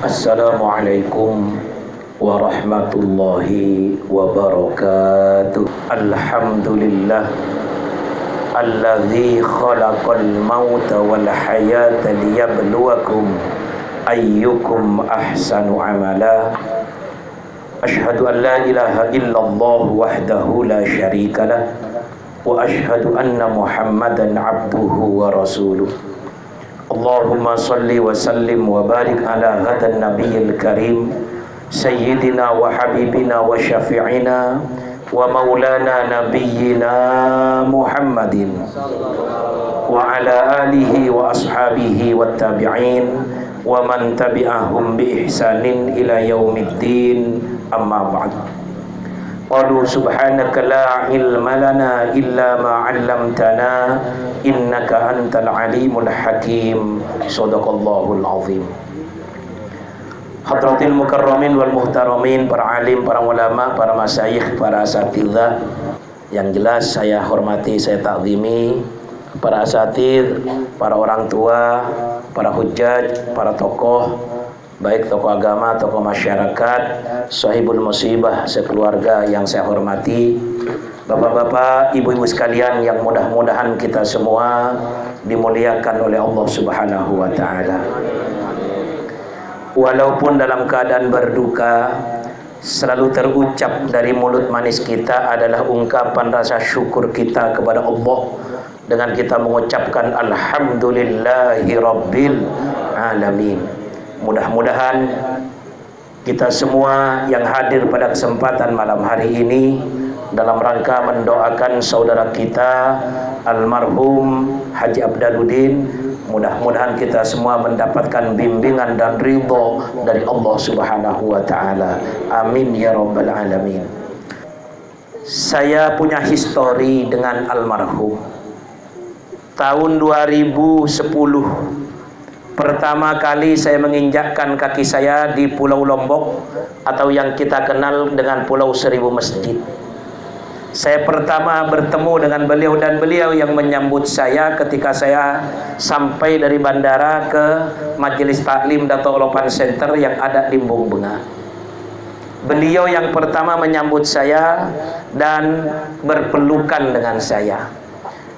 Assalamualaikum warahmatullahi wabarakatuh. Alhamdulillah alladzi khalaqal mauta wal hayata liyabluwakum ayyukum ahsanu amala. Asyhadu an la ilaha illallah wahdahu la syarikalah wa asyhadu anna Muhammadan abduhu wa rasuluh. Allahumma salli wa sallim wa barik ala hadan nabiyil karim sayyidina wa habibina wa syafi'ina wa maulana nabiyyina Muhammadin wa ala alihi wa ashabihi wa tabi'in wa man tabi'ahum bi ihsanin ila yaumiddin, amma ba'd. Qalu subhanaka la ilma lana illa ma 'allamtana innaka antal alimul hakim. Shadaqallahul azim. Hadratil mukarramin wal muhtaramin, para alim, para ulama, para masyayikh, para asatidzah yang jelas saya hormati, saya takzimi, para asatidz, para orang tua, para hujjaj, para tokoh, baik tokoh agama, tokoh masyarakat, sahibul musibah sekeluarga yang saya hormati, bapak-bapak, ibu-ibu sekalian yang mudah-mudahan kita semua dimuliakan oleh Allah Subhanahu wa taala. Walaupun dalam keadaan berduka, selalu terucap dari mulut manis kita adalah ungkapan rasa syukur kita kepada Allah dengan kita mengucapkan alhamdulillahi rabbil alamin. Mudah-mudahan kita semua yang hadir pada kesempatan malam hari ini dalam rangka mendoakan saudara kita almarhum Haji Abdaluddin, mudah-mudahan kita semua mendapatkan bimbingan dan ridho dari Allah Subhanahu wa taala. Amin ya rabbal alamin. Saya punya histori dengan almarhum. Tahun 2010 pertama kali saya menginjakkan kaki saya di Pulau Lombok atau yang kita kenal dengan Pulau Seribu Masjid. Saya pertama bertemu dengan beliau dan beliau yang menyambut saya ketika saya sampai dari bandara ke Majelis Taklim Dato' Lopan Center yang ada di Embung Benga. Beliau yang pertama menyambut saya dan berpelukan dengan saya.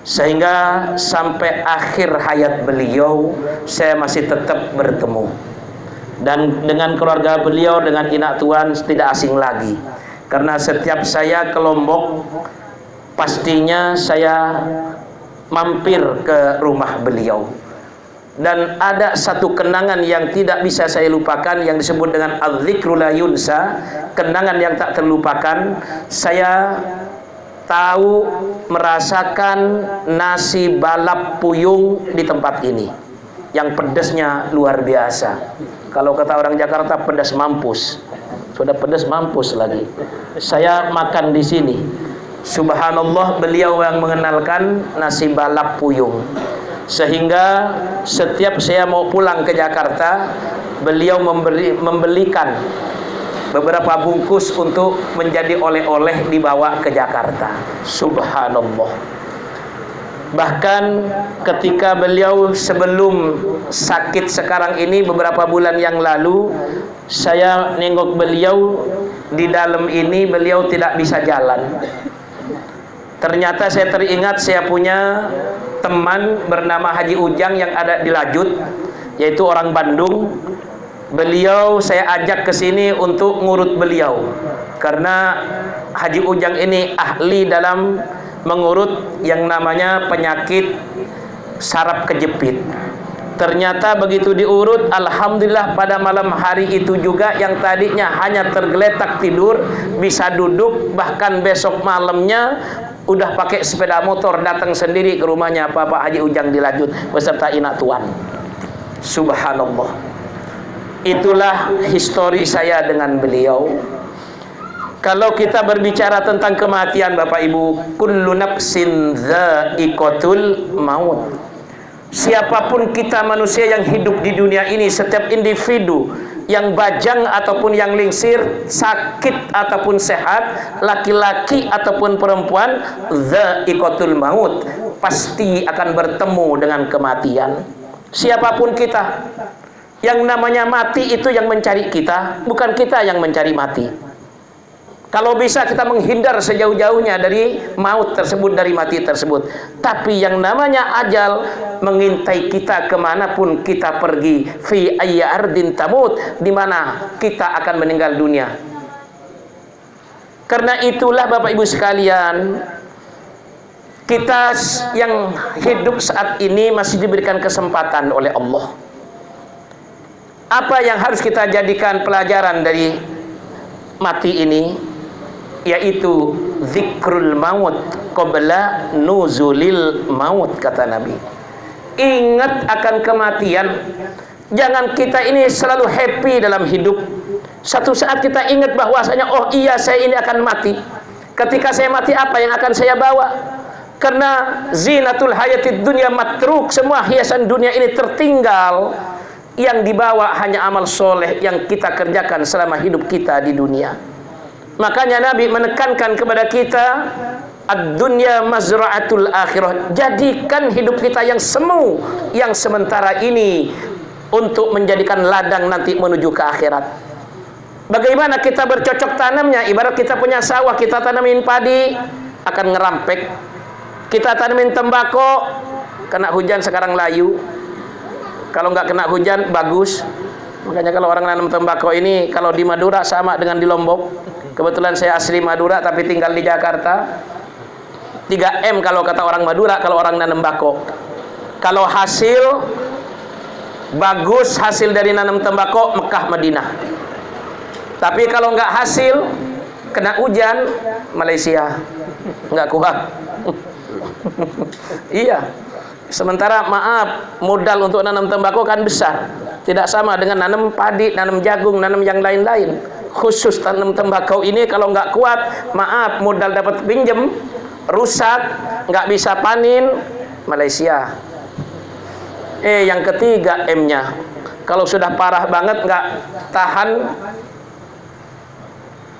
Sehingga sampai akhir hayat beliau saya masih tetap bertemu. Dan dengan keluarga beliau, dengan Inak Tuan tidak asing lagi. Karena setiap saya ke Lombok, pastinya saya mampir ke rumah beliau. Dan ada satu kenangan yang tidak bisa saya lupakan yang disebut dengan al-dzikru la yunsa, kenangan yang tak terlupakan. Saya tahu merasakan nasi balap puyung di tempat ini yang pedasnya luar biasa. Kalau kata orang Jakarta, pedas mampus. Sudah pedas mampus lagi. Saya makan di sini. Subhanallah, beliau yang mengenalkan nasi balap puyung. Sehingga setiap saya mau pulang ke Jakarta, beliau membelikan beberapa bungkus untuk menjadi oleh-oleh dibawa ke Jakarta. Subhanallah. Bahkan ketika beliau sebelum sakit sekarang ini, beberapa bulan yang lalu, saya nengok beliau di dalam ini, beliau tidak bisa jalan. Ternyata saya teringat saya punya teman bernama Haji Ujang yang ada di Lajut, yaitu orang Bandung. Beliau saya ajak ke sini untuk ngurut beliau karena Haji Ujang ini ahli dalam mengurut yang namanya penyakit saraf kejepit. Ternyata begitu diurut, alhamdulillah pada malam hari itu juga yang tadinya hanya tergeletak tidur bisa duduk, bahkan besok malamnya udah pakai sepeda motor datang sendiri ke rumahnya Bapak Haji Ujang di Lajut beserta Inak Tuan. Subhanallah. Itulah histori saya dengan beliau. Kalau kita berbicara tentang kematian, Bapak Ibu, kullu nafsin dha'iqatul maut. Siapapun kita manusia yang hidup di dunia ini, setiap individu yang bajang ataupun yang lingsir, sakit ataupun sehat, laki-laki ataupun perempuan, dha'iqatul maut, pasti akan bertemu dengan kematian. Siapapun kita, Yang namanya mati itu yang mencari kita, bukan kita yang mencari mati. Kalau bisa kita menghindar sejauh-jauhnya dari maut tersebut, dari mati tersebut. Tapi yang namanya ajal mengintai kita kemanapun kita pergi. Fi ayya ardin tamut, di mana kita akan meninggal dunia. Karena itulah Bapak Ibu sekalian, kita yang hidup saat ini masih diberikan kesempatan oleh Allah. Apa yang harus kita jadikan pelajaran dari mati ini? Yaitu zikrul maut qabla nuzulil maut, kata Nabi. Ingat akan kematian. Jangan kita ini selalu happy dalam hidup. Satu saat kita ingat bahwasanya, oh iya, saya ini akan mati. Ketika saya mati, apa yang akan saya bawa? Karena zinatul hayatid dunya matruk, semua hiasan dunia ini tertinggal. Yang dibawa hanya amal soleh yang kita kerjakan selama hidup kita di dunia. Makanya Nabi menekankan kepada kita, ad-dunya mazra'atul akhirah. Jadikan hidup kita yang semu, yang sementara ini, untuk menjadikan ladang nanti menuju ke akhirat. Bagaimana kita bercocok tanamnya? Ibarat kita punya sawah, kita tanamin padi, akan ngerampek. Kita tanamin tembakau, kena hujan sekarang layu. Kalau nggak kena hujan, bagus. Makanya kalau orang nanam tembakau ini, kalau di Madura sama dengan di Lombok. Kebetulan saya asli Madura, tapi tinggal di Jakarta. 3M kalau kata orang Madura, kalau orang nanam tembakau. Kalau hasil, bagus hasil dari nanam tembakau, Mekah, Madinah. Tapi kalau nggak hasil, kena hujan, Malaysia. Nggak kuat. Iya. Sementara maaf, modal untuk nanam tembakau kan besar. Tidak sama dengan nanam padi, nanam jagung, nanam yang lain-lain. Khusus tanam tembakau ini kalau nggak kuat, maaf, modal dapat pinjem, rusak, nggak bisa panen, Malaysia. Yang ketiga M-nya. Kalau sudah parah banget, nggak tahan,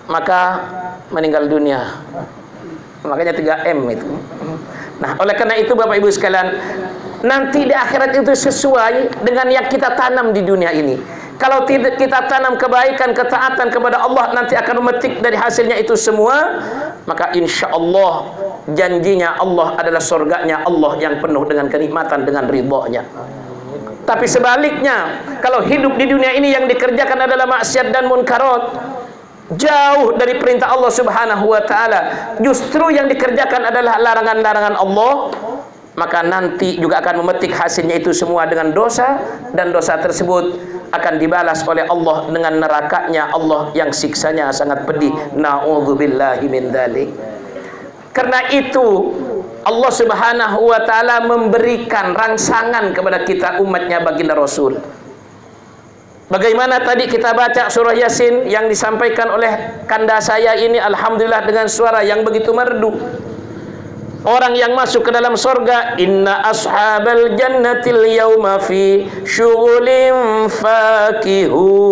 maka meninggal dunia. Makanya 3M itu. Nah, oleh karena itu Bapak Ibu sekalian, nanti di akhirat itu sesuai dengan yang kita tanam di dunia ini. Kalau tidak kita tanam kebaikan, ketaatan kepada Allah, nanti akan memetik dari hasilnya itu semua. Maka insya Allah janjinya Allah adalah surganya Allah yang penuh dengan kenikmatan, dengan ridhonya. Tapi sebaliknya, kalau hidup di dunia ini yang dikerjakan adalah maksiat dan munkarat, jauh dari perintah Allah Subhanahu wa ta'ala, justru yang dikerjakan adalah larangan-larangan Allah, maka nanti juga akan memetik hasilnya itu semua dengan dosa, dan dosa tersebut akan dibalas oleh Allah dengan nerakanya Allah yang siksanya sangat pedih. Na'udzubillahi min dzalik. Karena itu Allah Subhanahu wa ta'ala memberikan rangsangan kepada kita umatnya baginda Rasul. Bagaimana tadi kita baca surah Yasin yang disampaikan oleh kanda saya ini, alhamdulillah dengan suara yang begitu merdu. Orang yang masuk ke dalam surga, inna ashabal jannatil yawma fi syughulin fakihun.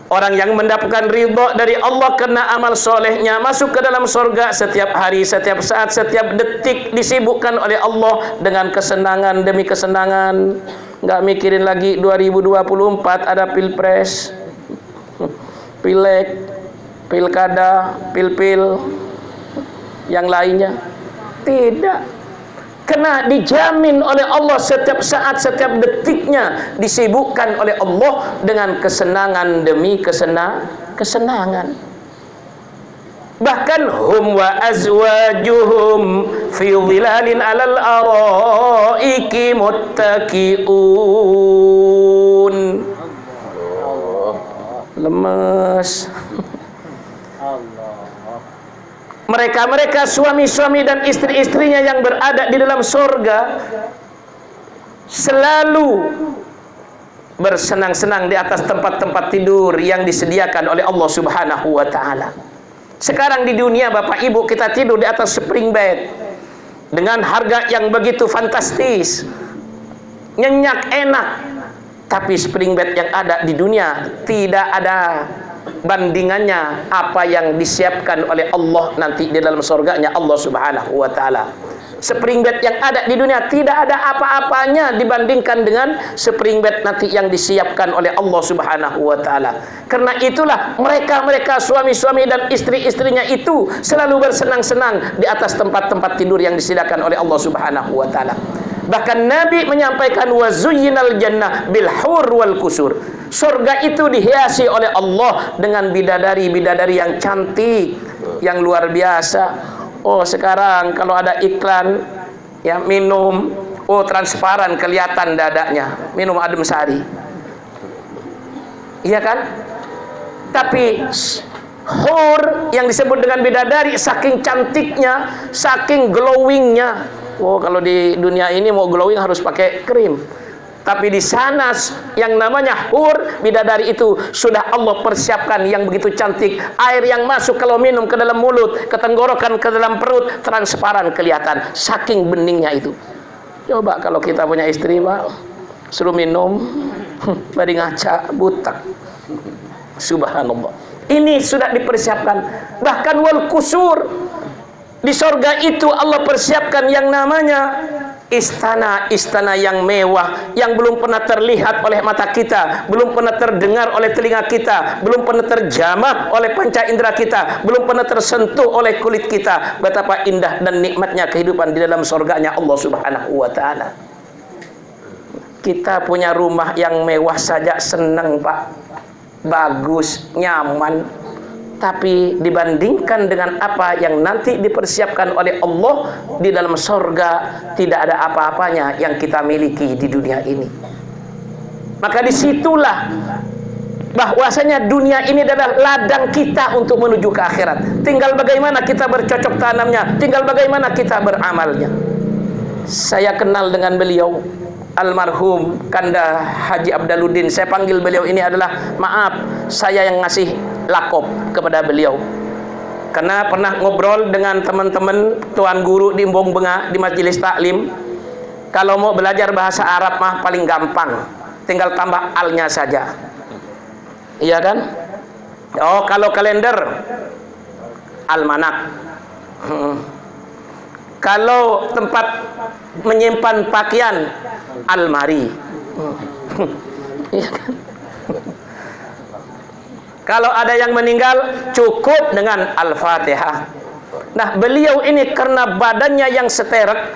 Orang yang mendapatkan ridha dari Allah karena amal solehnya, masuk ke dalam surga setiap hari, setiap saat, setiap detik disibukkan oleh Allah dengan kesenangan demi kesenangan. Nggak mikirin lagi 2024 ada pilpres, pilek, pilkada, pilpil, yang lainnya. Tidak. Karena dijamin oleh Allah setiap saat, setiap detiknya disibukkan oleh Allah dengan kesenangan demi kesenangan. Bahkan hum wa azwajuhum fi dhilalin 'alal araiki muttaqiun. Lemes. Mereka-mereka suami-suami dan istri-istrinya yang berada di dalam surga selalu bersenang-senang di atas tempat-tempat tidur yang disediakan oleh Allah Subhanahu wa ta'ala. Sekarang di dunia Bapak Ibu, kita tidur di atas spring bed dengan harga yang begitu fantastis, nyenyak, enak. Tapi spring bed yang ada di dunia tidak ada bandingannya apa yang disiapkan oleh Allah nanti di dalam surganya Allah Subhanahu wa ta'ala. spring bed yang ada di dunia tidak ada apa-apanya dibandingkan dengan spring bed nanti yang disiapkan oleh Allah Subhanahu wa taala. Karena itulah mereka suami-suami dan istri-istrinya itu selalu bersenang-senang di atas tempat-tempat tidur yang disediakan oleh Allah Subhanahu wa taala. Bahkan Nabi menyampaikan wa zuyyinal jannah bil hur wal kusur. Surga itu dihiasi oleh Allah dengan bidadari-bidadari yang cantik, yang luar biasa. Oh, sekarang kalau ada iklan ya minum, oh transparan kelihatan dadanya, minum adem sari. Iya kan? Tapi hur yang disebut dengan bidadari saking cantiknya, saking glowingnya. Oh, kalau di dunia ini mau glowing harus pakai krim. Tapi di sana yang namanya hur bidadari itu sudah Allah persiapkan yang begitu cantik. Air yang masuk kalau minum ke dalam mulut, ke tenggorokan, ke dalam perut, transparan kelihatan. Saking beningnya itu. Coba kalau kita punya istri, Pak, suruh minum, bari ngaca, butak. Subhanallah. Ini sudah dipersiapkan. Bahkan wal kusur. Di sorga itu Allah persiapkan yang namanya istana-istana yang mewah, yang belum pernah terlihat oleh mata kita, belum pernah terdengar oleh telinga kita, belum pernah terjamah oleh panca indera kita, belum pernah tersentuh oleh kulit kita. Betapa indah dan nikmatnya kehidupan di dalam surganya Allah Subhanahu wa taala. Kita punya rumah yang mewah saja senang, Pak. Bagus, nyaman. Tapi dibandingkan dengan apa yang nanti dipersiapkan oleh Allah di dalam surga, tidak ada apa-apanya yang kita miliki di dunia ini. Maka disitulah bahwasanya dunia ini adalah ladang kita untuk menuju ke akhirat. Tinggal bagaimana kita bercocok tanamnya, tinggal bagaimana kita beramalnya. Saya kenal dengan beliau, almarhum Kanda Haji Abdaluddin. Saya panggil beliau ini adalah, maaf, saya yang ngasih lakop kepada beliau. Karena pernah ngobrol dengan teman-teman tuan guru di Embong Benga di majelis taklim. Kalau mau belajar bahasa Arab mah paling gampang, tinggal tambah alnya saja. Iya kan? Oh, kalau kalender almanak. Kalau tempat menyimpan pakaian almari. Iya kan? Kalau ada yang meninggal cukup dengan Al-Fatihah. Nah, beliau ini karena badannya yang seterek,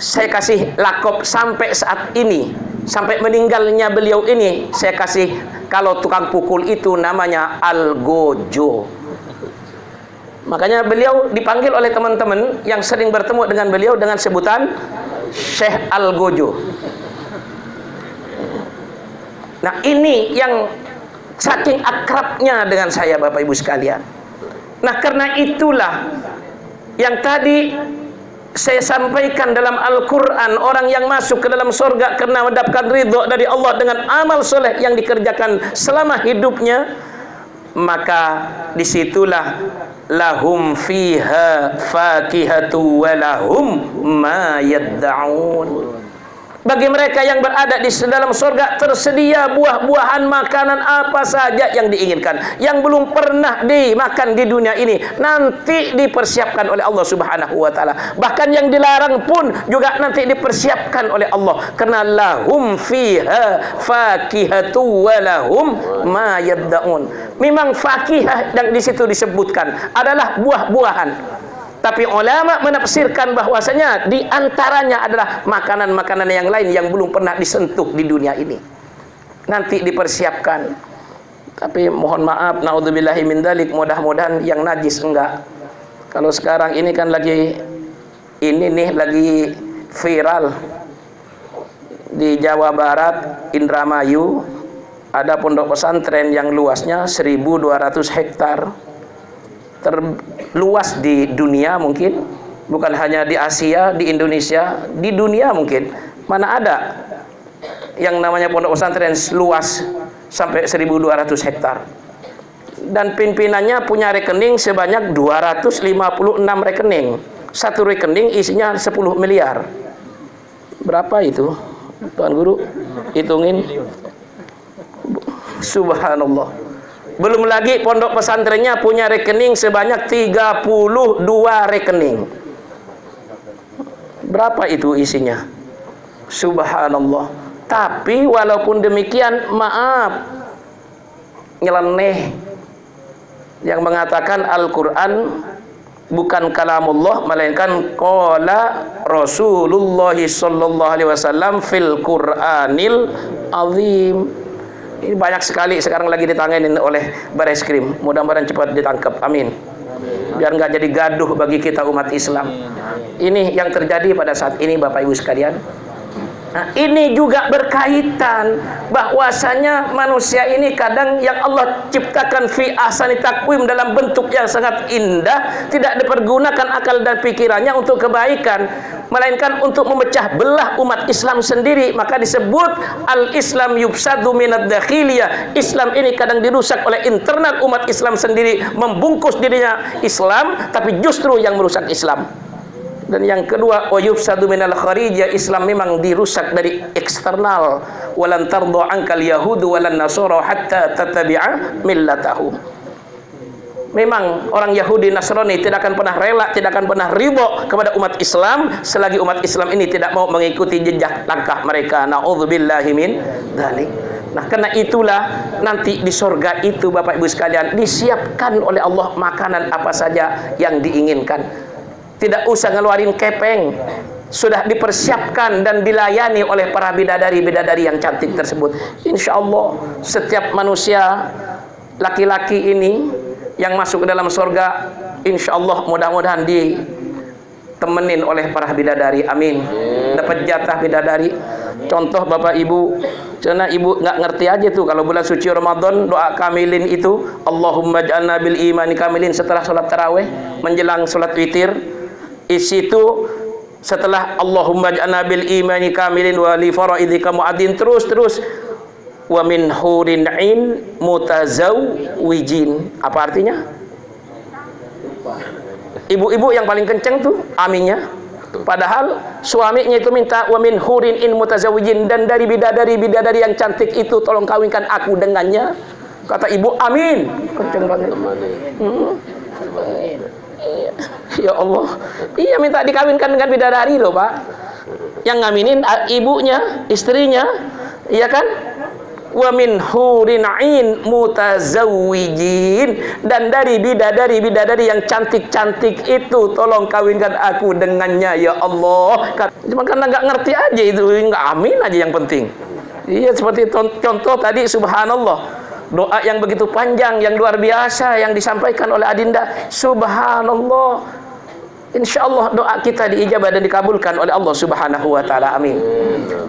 saya kasih lakop sampai saat ini, sampai meninggalnya beliau ini, saya kasih, kalau tukang pukul itu namanya Al-Gojo. Makanya beliau dipanggil oleh teman-teman yang sering bertemu dengan beliau dengan sebutan Syekh Al-Gojo. Nah, ini yang saking akrabnya dengan saya, Bapak Ibu sekalian. Nah, karena itulah yang tadi saya sampaikan dalam Al-Quran, orang yang masuk ke dalam surga karena mendapatkan ridho dari Allah dengan amal soleh yang dikerjakan selama hidupnya, maka disitulah lahum fiha fakihatu walahum ma yadda'un. Bagi mereka yang berada di dalam surga tersedia buah-buahan, makanan apa saja yang diinginkan, yang belum pernah dimakan di dunia ini, nanti dipersiapkan oleh Allah Subhanahu wa taala. Bahkan yang dilarang pun juga nanti dipersiapkan oleh Allah, karena lahum fiha fakihatu wa lahum ma yadda'un. Memang fakihah yang di situ disebutkan adalah buah-buahan. Tapi ulama menafsirkan bahwasanya di antaranya adalah makanan-makanan yang lain yang belum pernah disentuh di dunia ini. Nanti dipersiapkan. Tapi mohon maaf, naudzubillahi min dzalik, mudah-mudahan yang najis enggak. Kalau sekarang ini kan lagi lagi viral di Jawa Barat, Indramayu, ada pondok pesantren yang luasnya 1.200 hektar. Terluas di dunia mungkin, bukan hanya di Asia, di Indonesia, di dunia mungkin. Mana ada yang namanya pondok pesantren luas sampai 1.200 hektar. Dan pimpinannya punya rekening sebanyak 256 rekening. Satu rekening isinya 10 miliar. Berapa itu, Tuan Guru? Hitungin. Subhanallah. Belum lagi pondok pesantrennya punya rekening sebanyak 32 rekening. Berapa itu isinya? Subhanallah. Tapi walaupun demikian, maaf, nyeleneh yang mengatakan Al-Quran bukan kalamullah, melainkan qala Rasulullah sallallahu alaihi wasallam fil Qur'anil azim. Ini banyak sekali sekarang lagi ditanganin oleh Bareskrim. Mudah-mudahan cepat ditangkap. Amin. Biar nggak jadi gaduh bagi kita umat Islam. Ini yang terjadi pada saat ini, Bapak Ibu sekalian. Nah, ini juga berkaitan bahwasanya manusia ini kadang yang Allah ciptakan fi ahsani takwim dalam bentuk yang sangat indah, tidak dipergunakan akal dan pikirannya untuk kebaikan, melainkan untuk memecah belah umat Islam sendiri. Maka disebut al-Islam yufsadu minad dakhiliyah. Islam ini kadang dirusak oleh internal umat Islam sendiri, membungkus dirinya Islam tapi justru yang merusak Islam. Dan yang kedua, wa yufsadu minal kharijiyah, Islam memang dirusak dari eksternal. Walan tardu ankal yahudu walan nasara hatta tattabi'a millatahum. Memang orang Yahudi Nasrani tidak akan pernah rela, tidak akan pernah ridho kepada umat Islam selagi umat Islam ini tidak mau mengikuti jejak langkah mereka. Na'udzubillahi min dzalik. Nah, karena itulah nanti di surga itu, Bapak Ibu sekalian, disiapkan oleh Allah makanan apa saja yang diinginkan. Tidak usah ngeluarin kepeng, sudah dipersiapkan dan dilayani oleh para bidadari-bidadari yang cantik tersebut. Insya Allah setiap manusia laki-laki ini yang masuk ke dalam surga, insya Allah mudah-mudahan ditemenin oleh para bidadari. Amin. Dapat jatah bidadari. Contoh Bapak Ibu, karena Ibu nggak ngerti aja tuh kalau bulan suci Ramadan doa kamilin itu, Allahumma ja'alna bil imani kamilin setelah sholat taraweh menjelang sholat witir. Isi itu setelah Allahumma ja'alna bil imani kamilin wa li faraidika mu'adin, terus wa min hurin ain mutazawwijin. Apa artinya? Ibu-ibu yang paling kenceng tuh aminnya. Padahal suaminya itu minta wa min hurin in mutazawwijin, dan dari bidadari yang cantik itu tolong kawinkan aku dengannya. Kata ibu, amin. Kenceng banget. Ya Allah, iya minta dikawinkan dengan bidadari loh Pak. Yang ngaminin ibunya, istrinya, iya kan? Wa min hurin ain mutazawwijin, dan dari bidadari yang cantik-cantik itu tolong kawinkan aku dengannya ya Allah. Cuma karena nggak ngerti aja itu, nggak amin aja yang penting. Iya, seperti contoh tadi, subhanallah. Doa yang begitu panjang, yang luar biasa yang disampaikan oleh Adinda. Subhanallah. Insya Allah doa kita diijabah dan dikabulkan oleh Allah Subhanahu wa Ta'ala. Amin.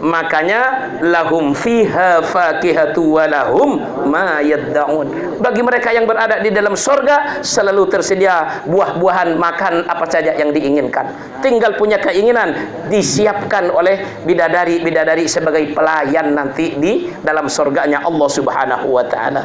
Makanya lahum fiha fakihatu wa lahum ma yadda'un. Bagi mereka yang berada di dalam surga selalu tersedia buah-buahan, makan apa saja yang diinginkan. Tinggal punya keinginan, disiapkan oleh bidadari-bidadari sebagai pelayan nanti di dalam surganya Allah Subhanahu wa Ta'ala.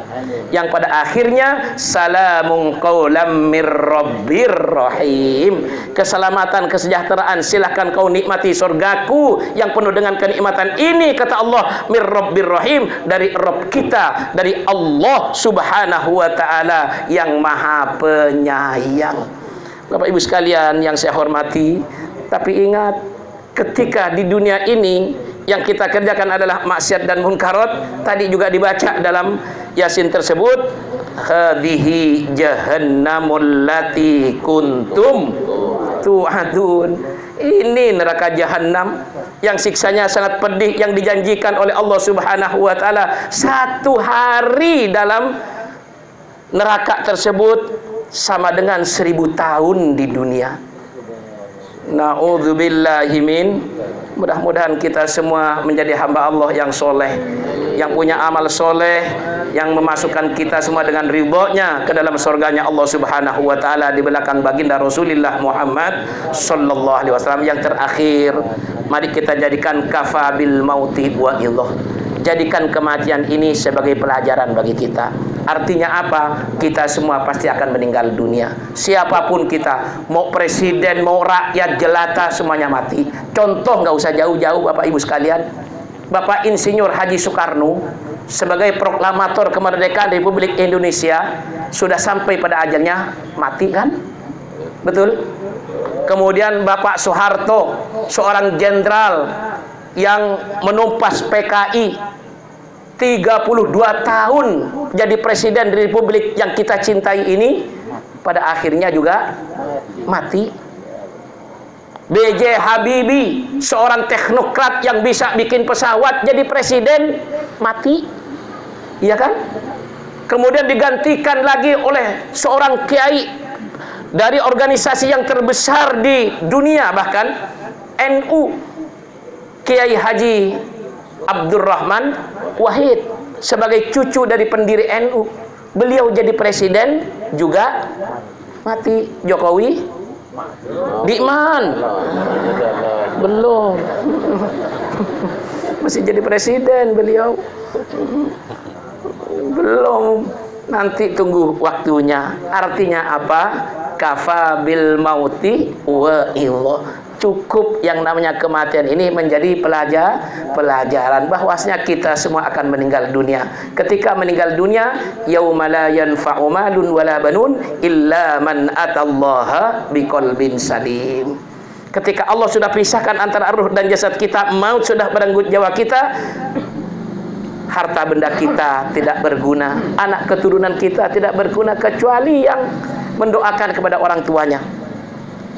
Yang pada akhirnya salamun qaulam mir rabbir rahim. Keselamatan, kesejahteraan, silahkan kau nikmati surgaku yang penuh dengan kenikmatan ini, kata Allah, mir rabbir rahim, dari Rabb kita, dari Allah Subhanahu wa Ta'ala yang maha penyayang. Bapak Ibu sekalian yang saya hormati, tapi ingat, ketika di dunia ini yang kita kerjakan adalah maksiat dan munkarat, tadi juga dibaca dalam Yasin tersebut, hadhihi jahannamul lati kuntum tu'adun. Ini neraka jahanam yang siksanya sangat pedih, yang dijanjikan oleh Allah Subhanahu wa Ta'ala. 1 hari dalam neraka tersebut sama dengan 1000 tahun di dunia. Na'udzubillahi min. Mudah-mudahan kita semua menjadi hamba Allah yang soleh, yang punya amal soleh, yang memasukkan kita semua dengan ridhonya ke dalam surganya Allah Subhanahu wa Ta'ala di belakang baginda Rasulullah Muhammad sallallahu alaihi wasallam. Yang terakhir, mari kita jadikan kafabil mauti wa illah. Jadikan kematian ini sebagai pelajaran bagi kita. Artinya apa? Kita semua pasti akan meninggal dunia. Siapapun kita, mau presiden, mau rakyat jelata, semuanya mati. Contoh nggak usah jauh-jauh Bapak Ibu sekalian. Bapak Insinyur Haji Soekarno sebagai proklamator kemerdekaan Republik Indonesia sudah sampai pada ajalnya, mati kan? Betul? Kemudian Bapak Soeharto, seorang jenderal yang menumpas PKI, 32 tahun jadi presiden di Republik yang kita cintai ini, pada akhirnya juga mati. B.J. Habibie, seorang teknokrat yang bisa bikin pesawat jadi presiden, mati. Iya kan? Kemudian digantikan lagi oleh seorang kiai dari organisasi yang terbesar di dunia, bahkan NU, Kiai Haji Abdurrahman Wahid, sebagai cucu dari pendiri NU. Beliau jadi presiden juga mati. Jokowi Diman belum masih jadi presiden beliau, belum, nanti tunggu waktunya. Artinya apa? Kafa bil mauti wa illah. Cukup yang namanya kematian ini menjadi pelajaran bahwasanya kita semua akan meninggal dunia. Ketika meninggal dunia, yauma la yanfa'u malun wala banun illa man atallaha biqalbin salim. Ketika Allah sudah pisahkan antara ruh dan jasad kita, maut sudah merenggut nyawa kita, harta benda kita tidak berguna, anak keturunan kita tidak berguna, kecuali yang mendoakan kepada orang tuanya.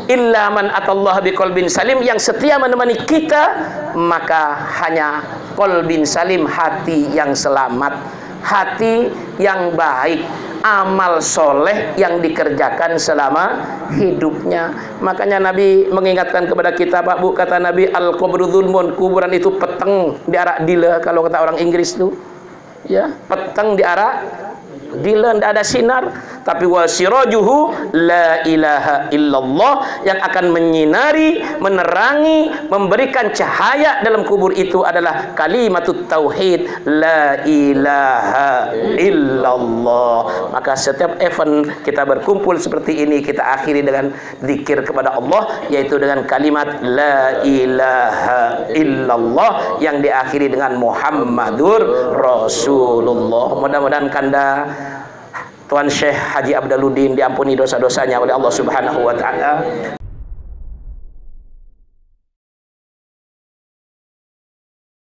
Illa man atallaha biqalbin salim, yang setia menemani kita, maka hanya qalbin salim, hati yang selamat, hati yang baik, amal soleh yang dikerjakan selama hidupnya. Makanya Nabi mengingatkan kepada kita, Pak Bu, kata Nabi, al-qabru dzulmun, kuburan itu peteng diarak dila, kalau kata orang Inggris tuh, ya, peteng diarak dila, tidak ada sinar. Tapi wasirajuhu la ilaha illallah, yang akan menyinari, menerangi, memberikan cahaya dalam kubur itu adalah kalimatut tauhid, la ilaha illallah. Maka setiap event kita berkumpul seperti ini, kita akhiri dengan zikir kepada Allah, yaitu dengan kalimat la ilaha illallah yang diakhiri dengan Muhammadur Rasulullah. Mudah-mudahan Kanda Tuan Syekh Haji Abdaluddin diampuni dosa-dosanya oleh Allah Subhanahu wa taala.